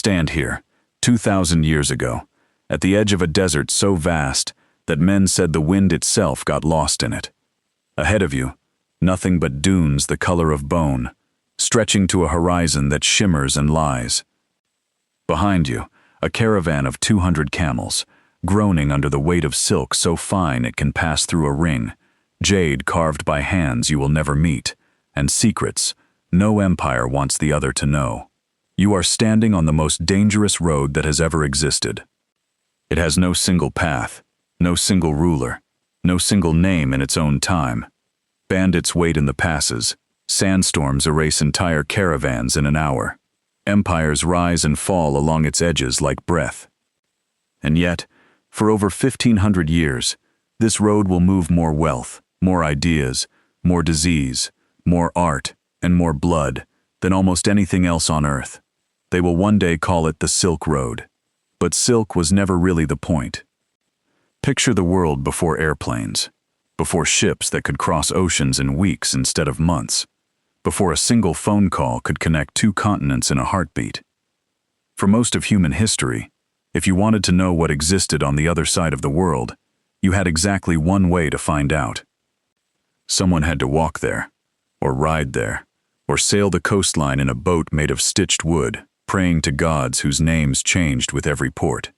Stand here, 2,000 years ago, at the edge of a desert so vast that men said the wind itself got lost in it. Ahead of you, nothing but dunes the color of bone, stretching to a horizon that shimmers and lies. Behind you, a caravan of 200 camels, groaning under the weight of silk so fine it can pass through a ring, jade carved by hands you will never meet, and secrets no empire wants the other to know. You are standing on the most dangerous road that has ever existed. It has no single path, no single ruler, no single name in its own time. Bandits wait in the passes, sandstorms erase entire caravans in an hour. Empires rise and fall along its edges like breath. And yet, for over 1,500 years, this road will move more wealth, more ideas, more disease, more art, and more blood than almost anything else on earth. They will one day call it the Silk Road. But silk was never really the point. Picture the world before airplanes, before ships that could cross oceans in weeks instead of months, before a single phone call could connect 2 continents in a heartbeat. For most of human history, if you wanted to know what existed on the other side of the world, you had exactly one way to find out. Someone had to walk there, or ride there, or sail the coastline in a boat made of stitched wood, praying to gods whose names changed with every port.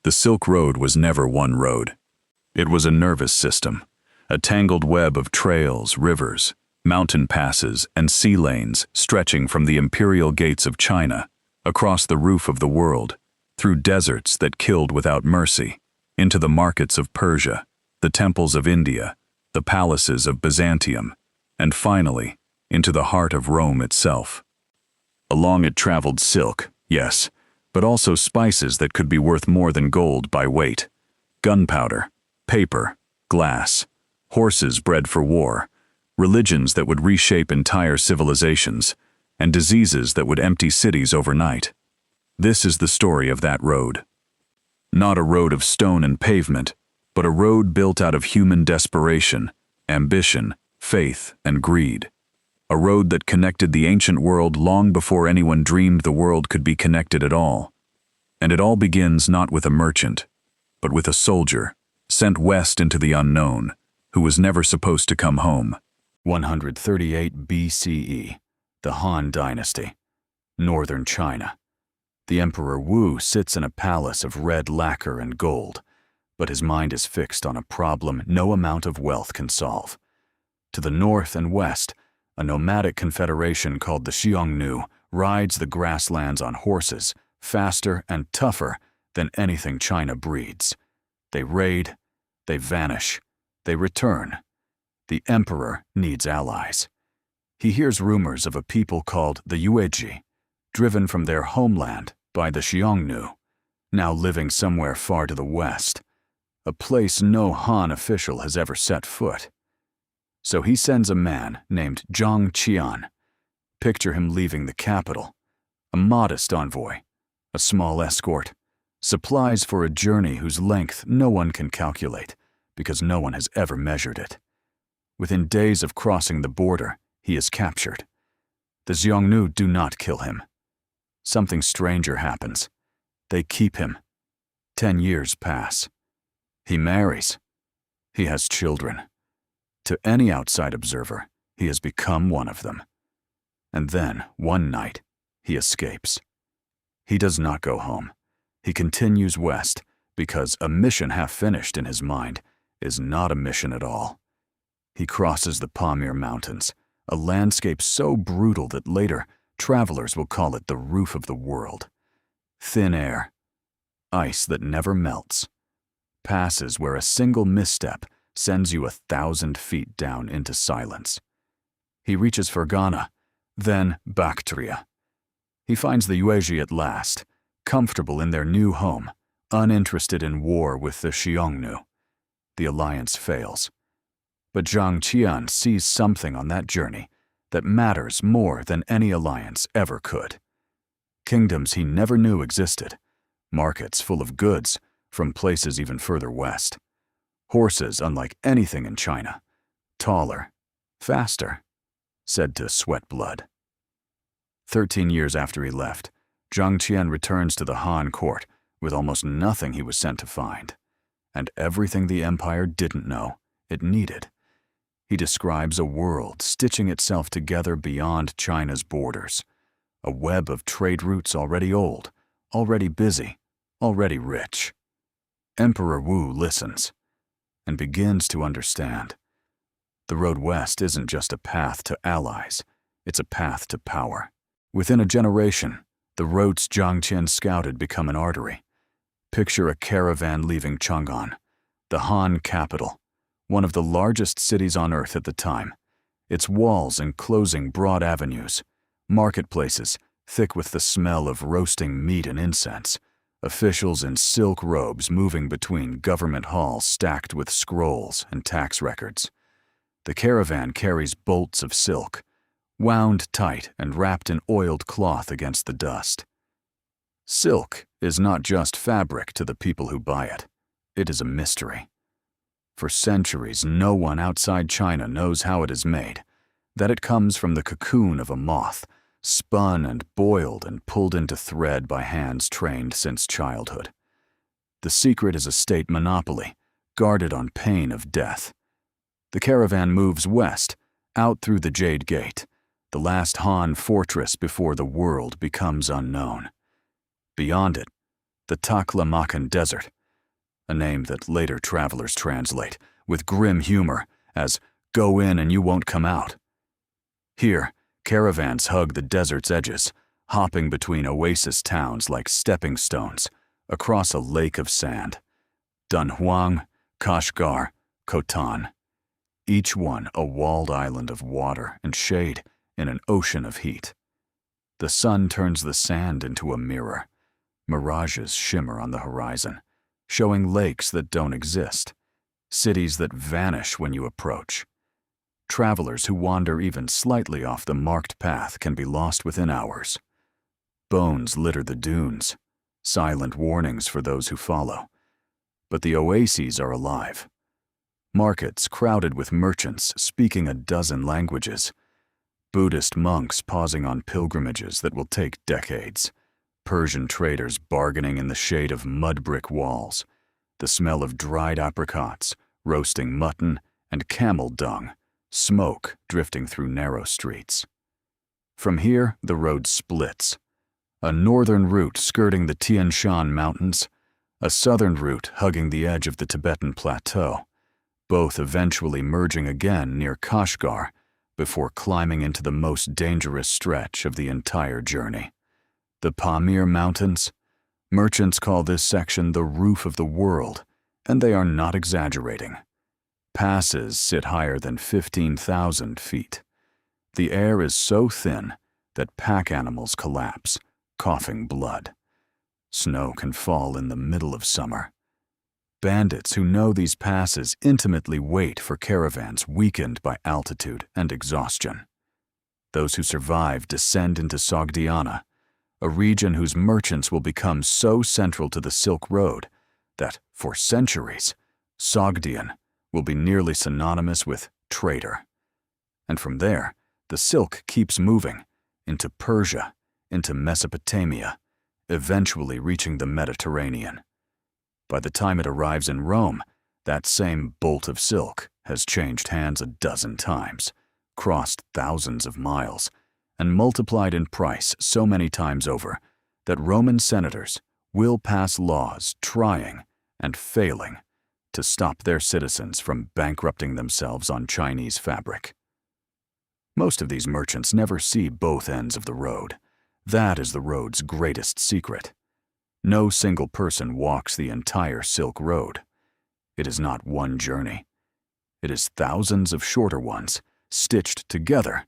The Silk Road was never one road. It was a nervous system, a tangled web of trails, rivers, mountain passes, and sea lanes stretching from the imperial gates of China, across the roof of the world, through deserts that killed without mercy, into the markets of Persia, the temples of India, the palaces of Byzantium, and finally, into the heart of Rome itself. Along it traveled silk, yes, but also spices that could be worth more than gold by weight. Gunpowder, paper, glass, horses bred for war, religions that would reshape entire civilizations, and diseases that would empty cities overnight. This is the story of that road. Not a road of stone and pavement, but a road built out of human desperation, ambition, faith, and greed. A road that connected the ancient world long before anyone dreamed the world could be connected at all. And it all begins not with a merchant, but with a soldier, sent west into the unknown, who was never supposed to come home. 138 BCE, the Han Dynasty, northern China. The Emperor Wu sits in a palace of red lacquer and gold, but his mind is fixed on a problem no amount of wealth can solve. To the north and west, a nomadic confederation called the Xiongnu rides the grasslands on horses, faster and tougher than anything China breeds. They raid, they vanish, they return. The emperor needs allies. He hears rumors of a people called the Yuezhi, driven from their homeland by the Xiongnu, now living somewhere far to the west, a place no Han official has ever set foot. So he sends a man named Zhang Qian. Picture him leaving the capital, a modest envoy, a small escort, supplies for a journey whose length no one can calculate because no one has ever measured it. Within days of crossing the border, he is captured. The Xiongnu do not kill him. Something stranger happens. They keep him. 10 years pass. He marries. He has children. To any outside observer, he has become one of them. And then, one night, he escapes. He does not go home. He continues west because a mission half finished in his mind is not a mission at all. He crosses the Pamir Mountains, a landscape so brutal that later travelers will call it the roof of the world. Thin air, ice that never melts, passes where a single misstep sends you 1,000 feet down into silence. He reaches Fergana, then Bactria. He finds the Yuezhi at last, comfortable in their new home, uninterested in war with the Xiongnu. The alliance fails. But Zhang Qian sees something on that journey that matters more than any alliance ever could. Kingdoms he never knew existed, markets full of goods from places even further west. Horses unlike anything in China, taller, faster, said to sweat blood. 13 years after he left, Zhang Qian returns to the Han court with almost nothing he was sent to find, and everything the empire didn't know it needed. He describes a world stitching itself together beyond China's borders, a web of trade routes already old, already busy, already rich. Emperor Wu listens and begins to understand. The road west isn't just a path to allies, it's a path to power. Within a generation, the routes Zhang Qian scouted become an artery. Picture a caravan leaving Chang'an, the Han capital, one of the largest cities on earth at the time, its walls enclosing broad avenues, marketplaces thick with the smell of roasting meat and incense, officials in silk robes moving between government halls stacked with scrolls and tax records. The caravan carries bolts of silk, wound tight and wrapped in oiled cloth against the dust. Silk is not just fabric to the people who buy it. It is a mystery. For centuries, no one outside China knows how it is made, that it comes from the cocoon of a moth, spun and boiled and pulled into thread by hands trained since childhood. The secret is a state monopoly, guarded on pain of death. The caravan moves west, out through the Jade Gate, the last Han fortress before the world becomes unknown. Beyond it, the Taklamakan Desert, a name that later travelers translate, with grim humor, as "go in and you won't come out." Here, caravans hug the desert's edges, hopping between oasis towns like stepping stones, across a lake of sand. Dunhuang, Kashgar, Khotan. Each one a walled island of water and shade in an ocean of heat. The sun turns the sand into a mirror. Mirages shimmer on the horizon, showing lakes that don't exist, cities that vanish when you approach. Travelers who wander even slightly off the marked path can be lost within hours. Bones litter the dunes, silent warnings for those who follow. But the oases are alive. Markets crowded with merchants speaking a dozen languages. Buddhist monks pausing on pilgrimages that will take decades. Persian traders bargaining in the shade of mud brick walls. The smell of dried apricots, roasting mutton, and camel dung. Smoke drifting through narrow streets. From here, the road splits. A northern route skirting the Tian Shan Mountains, a southern route hugging the edge of the Tibetan Plateau, both eventually merging again near Kashgar before climbing into the most dangerous stretch of the entire journey. The Pamir Mountains. Merchants call this section the roof of the world, and they are not exaggerating. Passes sit higher than 15,000 feet. The air is so thin that pack animals collapse, coughing blood. Snow can fall in the middle of summer. Bandits who know these passes intimately wait for caravans weakened by altitude and exhaustion. Those who survive descend into Sogdiana, a region whose merchants will become so central to the Silk Road that, for centuries, Sogdian will be nearly synonymous with traitor. And from there, the silk keeps moving into Persia, into Mesopotamia, eventually reaching the Mediterranean. By the time it arrives in Rome, that same bolt of silk has changed hands a dozen times, crossed thousands of miles, and multiplied in price so many times over that Roman senators will pass laws trying and failing to stop their citizens from bankrupting themselves on Chinese fabric. Most of these merchants never see both ends of the road. That is the road's greatest secret. No single person walks the entire Silk Road. It is not one journey. It is thousands of shorter ones, stitched together.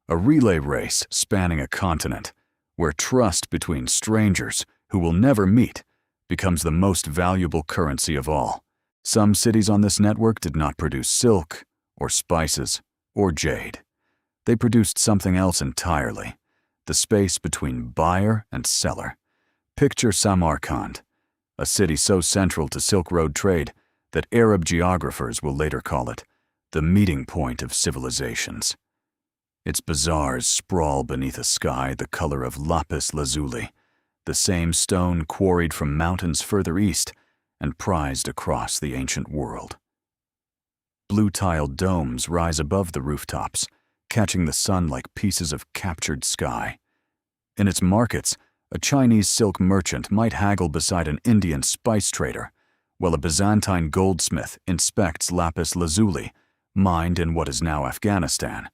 A relay race spanning a continent, where trust between strangers who will never meet becomes the most valuable currency of all. Some cities on this network did not produce silk, or spices, or jade. They produced something else entirely, the space between buyer and seller. Picture Samarkand, a city so central to Silk Road trade that Arab geographers will later call it the meeting point of civilizations. Its bazaars sprawl beneath a sky the color of lapis lazuli, the same stone quarried from mountains further east and prized across the ancient world. Blue-tiled domes rise above the rooftops, catching the sun like pieces of captured sky. In its markets, a Chinese silk merchant might haggle beside an Indian spice trader, while a Byzantine goldsmith inspects lapis lazuli, mined in what is now Afghanistan,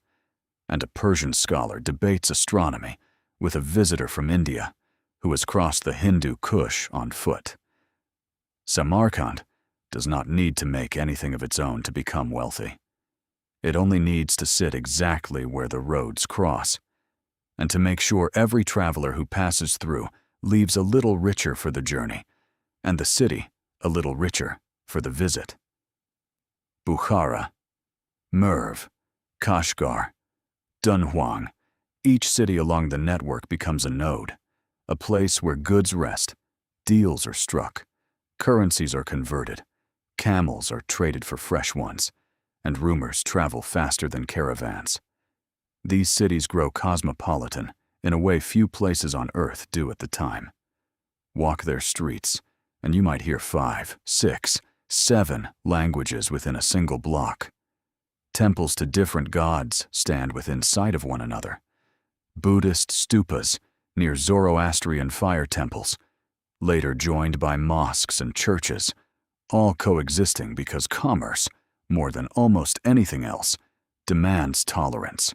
and a Persian scholar debates astronomy with a visitor from India who has crossed the Hindu Kush on foot. Samarkand does not need to make anything of its own to become wealthy. It only needs to sit exactly where the roads cross, and to make sure every traveler who passes through leaves a little richer for the journey, and the city a little richer for the visit. Bukhara, Merv, Kashgar, Dunhuang, each city along the network becomes a node, a place where goods rest, deals are struck, currencies are converted, camels are traded for fresh ones, and rumors travel faster than caravans. These cities grow cosmopolitan in a way few places on Earth do at the time. Walk their streets, and you might hear 5, 6, 7 languages within a single block. Temples to different gods stand within sight of one another. Buddhist stupas near Zoroastrian fire temples, later joined by mosques and churches, all coexisting because commerce, more than almost anything else, demands tolerance.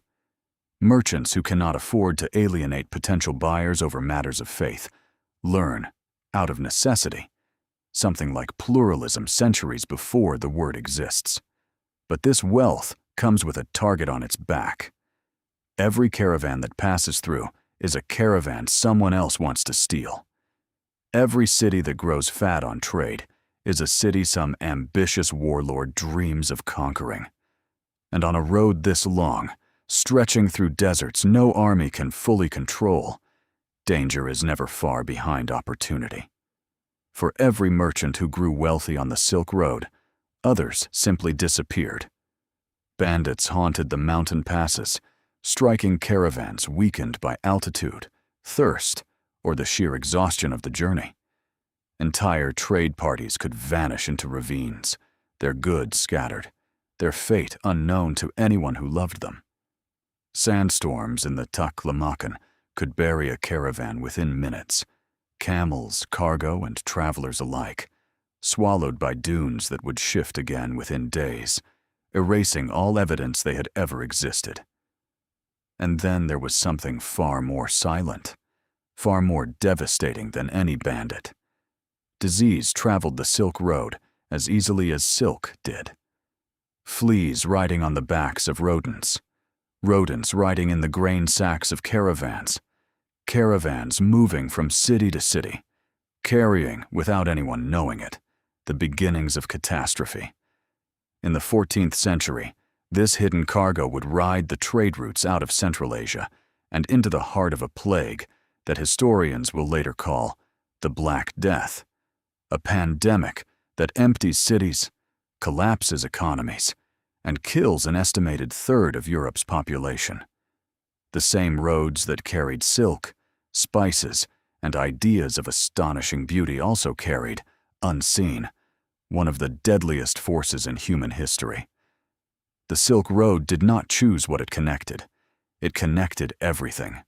Merchants who cannot afford to alienate potential buyers over matters of faith learn, out of necessity, something like pluralism centuries before the word exists. But this wealth comes with a target on its back. Every caravan that passes through is a caravan someone else wants to steal. Every city that grows fat on trade is a city some ambitious warlord dreams of conquering. And on a road this long, stretching through deserts no army can fully control, danger is never far behind opportunity. For every merchant who grew wealthy on the Silk Road, others simply disappeared. Bandits haunted the mountain passes, striking caravans weakened by altitude, thirst, or the sheer exhaustion of the journey. Entire trade parties could vanish into ravines, their goods scattered, their fate unknown to anyone who loved them. Sandstorms in the Taklamakan could bury a caravan within minutes, camels, cargo, and travelers alike, swallowed by dunes that would shift again within days, erasing all evidence they had ever existed. And then there was something far more silent, far more devastating than any bandit. Disease traveled the Silk Road as easily as silk did. Fleas riding on the backs of rodents, rodents riding in the grain sacks of caravans, caravans moving from city to city, carrying, without anyone knowing it, the beginnings of catastrophe. In the 14th century, this hidden cargo would ride the trade routes out of Central Asia and into the heart of a plague that historians will later call the Black Death, a pandemic that empties cities, collapses economies, and kills an estimated third of Europe's population. The same roads that carried silk, spices, and ideas of astonishing beauty also carried, unseen, one of the deadliest forces in human history. The Silk Road did not choose what it connected. It connected everything,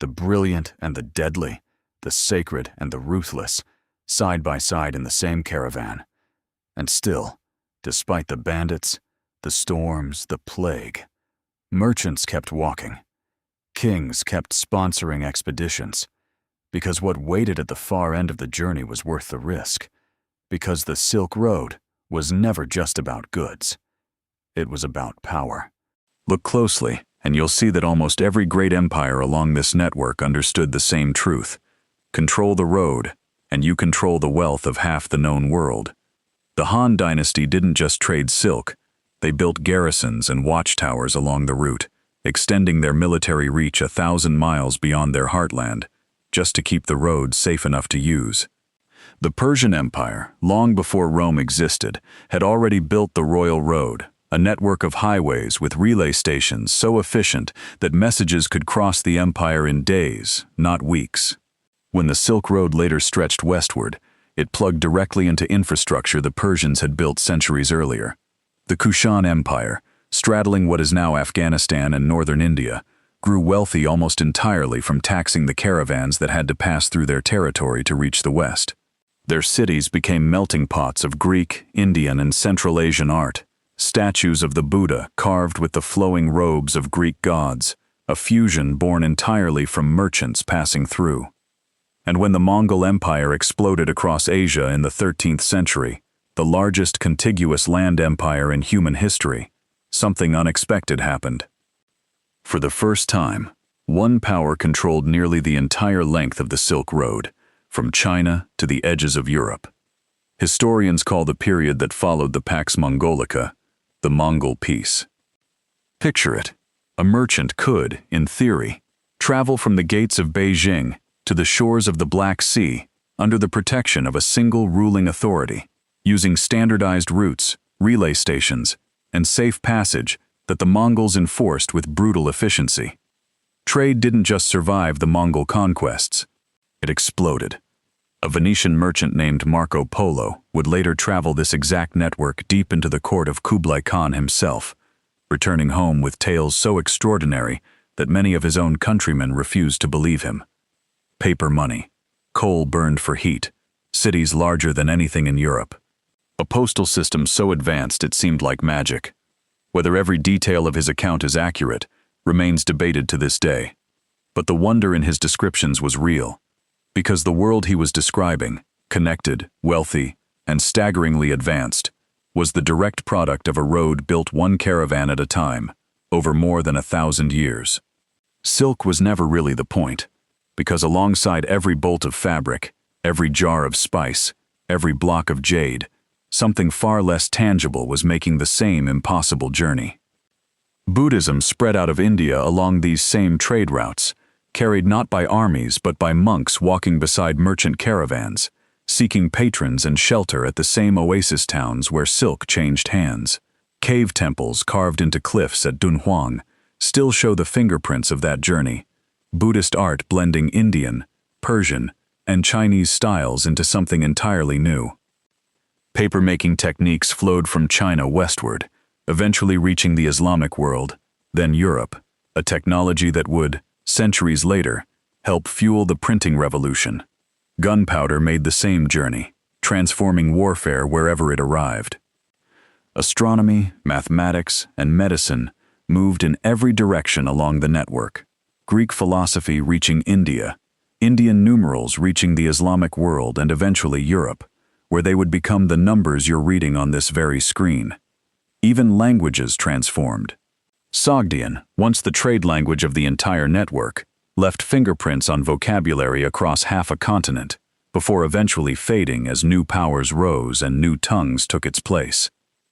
the brilliant and the deadly, the sacred and the ruthless, side by side in the same caravan. And still, despite the bandits, the storms, the plague, merchants kept walking. Kings kept sponsoring expeditions, because what waited at the far end of the journey was worth the risk, because the Silk Road was never just about goods. It was about power. Look closely, and you'll see that almost every great empire along this network understood the same truth. Control the road, and you control the wealth of half the known world. The Han dynasty didn't just trade silk. They built garrisons and watchtowers along the route, extending their military reach 1,000 miles beyond their heartland, just to keep the road safe enough to use. The Persian Empire, long before Rome existed, had already built the Royal Road, a network of highways with relay stations so efficient that messages could cross the empire in days, not weeks. When the Silk Road later stretched westward, it plugged directly into infrastructure the Persians had built centuries earlier. The Kushan Empire, straddling what is now Afghanistan and northern India, grew wealthy almost entirely from taxing the caravans that had to pass through their territory to reach the west. Their cities became melting pots of Greek, Indian, and Central Asian art, statues of the Buddha carved with the flowing robes of Greek gods, a fusion born entirely from merchants passing through. And when the Mongol Empire exploded across Asia in the 13th century, the largest contiguous land empire in human history, something unexpected happened. For the first time, one power controlled nearly the entire length of the Silk Road, from China to the edges of Europe. Historians call the period that followed the Pax Mongolica the Mongol Peace. Picture it. A merchant could, in theory, travel from the gates of Beijing to the shores of the Black Sea under the protection of a single ruling authority, using standardized routes, relay stations, and safe passage that the Mongols enforced with brutal efficiency. Trade didn't just survive the Mongol conquests, it exploded. A Venetian merchant named Marco Polo would later travel this exact network deep into the court of Kublai Khan himself, returning home with tales so extraordinary that many of his own countrymen refused to believe him. Paper money, coal burned for heat, cities larger than anything in Europe. A postal system so advanced it seemed like magic. Whether every detail of his account is accurate remains debated to this day. But the wonder in his descriptions was real, because the world he was describing, connected, wealthy, and staggeringly advanced, was the direct product of a road built one caravan at a time, over more than 1,000 years. Silk was never really the point, because alongside every bolt of fabric, every jar of spice, every block of jade, something far less tangible was making the same impossible journey. Buddhism spread out of India along these same trade routes, carried not by armies but by monks walking beside merchant caravans, seeking patrons and shelter at the same oasis towns where silk changed hands. Cave temples carved into cliffs at Dunhuang still show the fingerprints of that journey, Buddhist art blending Indian, Persian, and Chinese styles into something entirely new. Paper-making techniques flowed from China westward, eventually reaching the Islamic world, then Europe, a technology that would, centuries later, help fuel the printing revolution. Gunpowder made the same journey, transforming warfare wherever it arrived. Astronomy, mathematics, and medicine moved in every direction along the network. Greek philosophy reaching India, Indian numerals reaching the Islamic world and eventually Europe, where they would become the numbers you're reading on this very screen. Even languages transformed. Sogdian, once the trade language of the entire network, left fingerprints on vocabulary across half a continent, before eventually fading as new powers rose and new tongues took its place.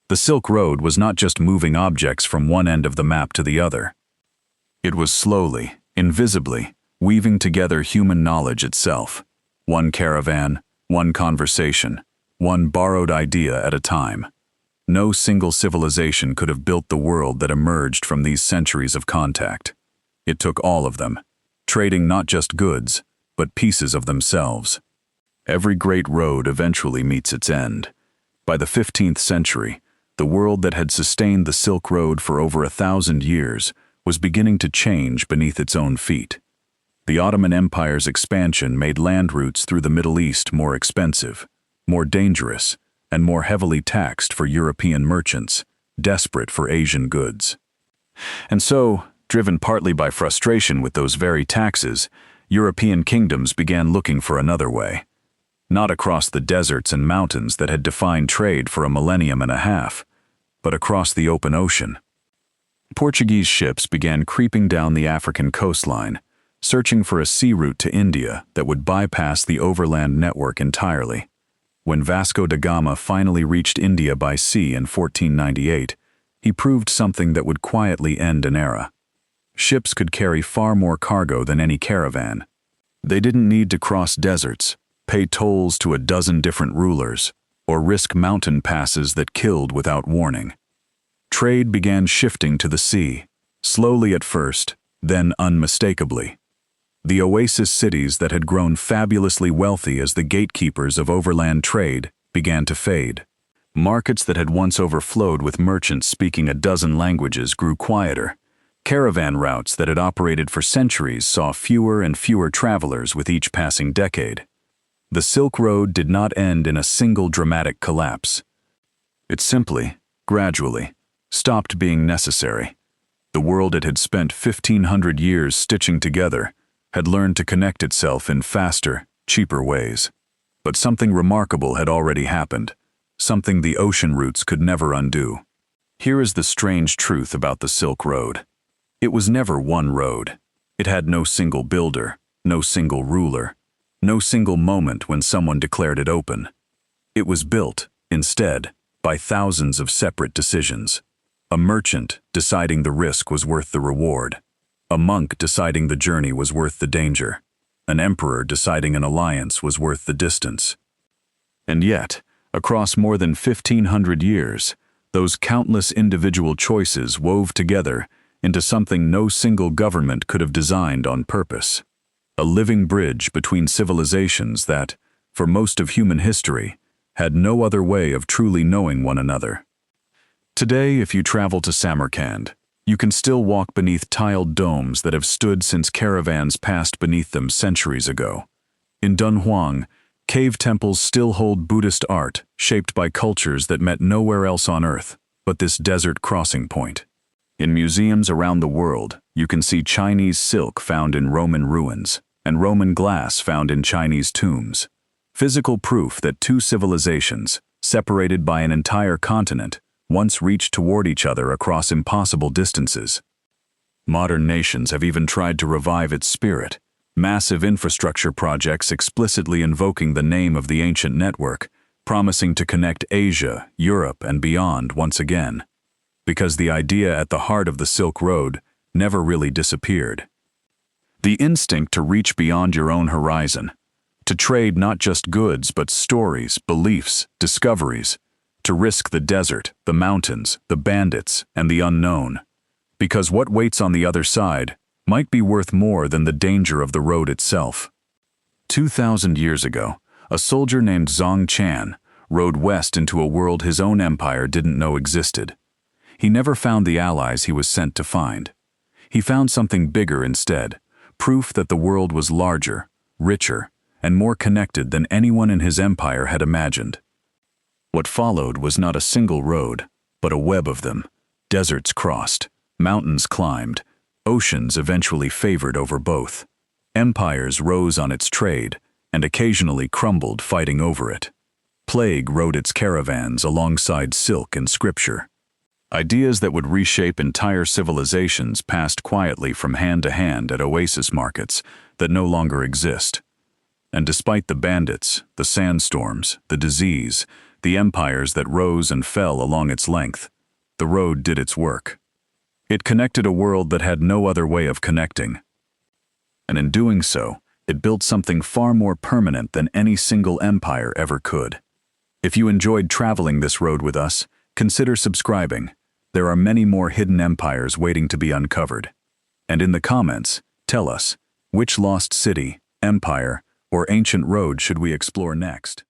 The Silk Road was not just moving objects from one end of the map to the other. It was slowly, invisibly, weaving together human knowledge itself. One caravan, one conversation, one borrowed idea at a time. No single civilization could have built the world that emerged from these centuries of contact. It took all of them, trading not just goods, but pieces of themselves. Every great road eventually meets its end. By the 15th century, the world that had sustained the Silk Road for over 1,000 years was beginning to change beneath its own feet. The Ottoman Empire's expansion made land routes through the Middle East more expensive, more dangerous, and more heavily taxed for European merchants, desperate for Asian goods. And so, driven partly by frustration with those very taxes, European kingdoms began looking for another way. Not across the deserts and mountains that had defined trade for a millennium and a half, but across the open ocean. Portuguese ships began creeping down the African coastline, searching for a sea route to India that would bypass the overland network entirely. When Vasco da Gama finally reached India by sea in 1498, he proved something that would quietly end an era. Ships could carry far more cargo than any caravan. They didn't need to cross deserts, pay tolls to a dozen different rulers, or risk mountain passes that killed without warning. Trade began shifting to the sea, slowly at first, then unmistakably. The oasis cities that had grown fabulously wealthy as the gatekeepers of overland trade began to fade. Markets that had once overflowed with merchants speaking a dozen languages grew quieter. Caravan routes that had operated for centuries saw fewer and fewer travelers with each passing decade. The Silk Road did not end in a single dramatic collapse. It simply, gradually, stopped being necessary. The world it had spent 1,500 years stitching together had learned to connect itself in faster, cheaper ways. But something remarkable had already happened, something the ocean routes could never undo. Here is the strange truth about the Silk Road. It was never one road. It had no single builder, no single ruler, no single moment when someone declared it open. It was built, instead, by thousands of separate decisions. A merchant deciding the risk was worth the reward. A monk deciding the journey was worth the danger. An emperor deciding an alliance was worth the distance. And yet, across more than 1,500 years, those countless individual choices wove together into something no single government could have designed on purpose. A living bridge between civilizations that, for most of human history, had no other way of truly knowing one another. Today, if you travel to Samarkand, you can still walk beneath tiled domes that have stood since caravans passed beneath them centuries ago. In Dunhuang, cave temples still hold Buddhist art shaped by cultures that met nowhere else on Earth but this desert crossing point. In museums around the world, you can see Chinese silk found in Roman ruins and Roman glass found in Chinese tombs. Physical proof that two civilizations, separated by an entire continent, once reached toward each other across impossible distances. Modern nations have even tried to revive its spirit, massive infrastructure projects explicitly invoking the name of the ancient network, promising to connect Asia, Europe, and beyond once again. Because the idea at the heart of the Silk Road never really disappeared. The instinct to reach beyond your own horizon, to trade not just goods but stories, beliefs, discoveries, to risk the desert, the mountains, the bandits, and the unknown. Because what waits on the other side might be worth more than the danger of the road itself. 2,000 years ago, a soldier named Zhang Chan rode west into a world his own empire didn't know existed. He never found the allies he was sent to find. He found something bigger instead, proof that the world was larger, richer, and more connected than anyone in his empire had imagined. What followed was not a single road, but a web of them. Deserts crossed, mountains climbed, oceans eventually favored over both. Empires rose on its trade, and occasionally crumbled fighting over it. Plague rode its caravans alongside silk and scripture. Ideas that would reshape entire civilizations passed quietly from hand to hand at oasis markets that no longer exist. And despite the bandits, the sandstorms, the disease, the empires that rose and fell along its length, the road did its work. It connected a world that had no other way of connecting. And in doing so, it built something far more permanent than any single empire ever could. If you enjoyed traveling this road with us, consider subscribing. There are many more hidden empires waiting to be uncovered. And in the comments, tell us, which lost city, empire, or ancient road should we explore next?